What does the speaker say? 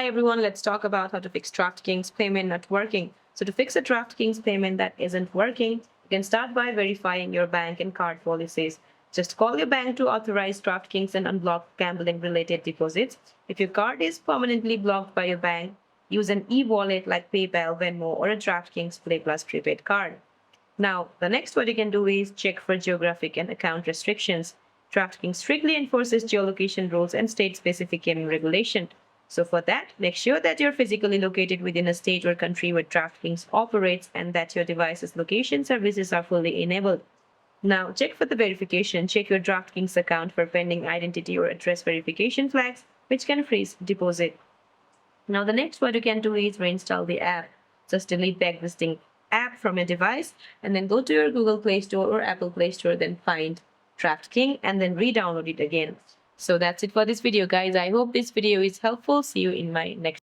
Hi everyone, let's talk about how to fix DraftKings payment not working. So to fix a DraftKings payment that isn't working, you can start by verifying your bank and card policies. Just call your bank to authorize DraftKings and unblock gambling-related deposits. If your card is permanently blocked by your bank, use an e-wallet like PayPal, Venmo, or a DraftKings Play Plus prepaid card. Now, the next what you can do is check for geographic and account restrictions. DraftKings strictly enforces geolocation rules and state-specific gaming regulation. So for that, make sure that you're physically located within a state or country where DraftKings operates and that your device's location services are fully enabled. Now, check for the verification. Check your DraftKings account for pending identity or address verification flags, which can freeze deposit. Now, the next what you can do is reinstall the app. Just delete the existing app from your device and then go to your Google Play Store or Apple Play Store, then find DraftKings and then re-download it again. So that's it for this video, guys. I hope this video is helpful. See you in my next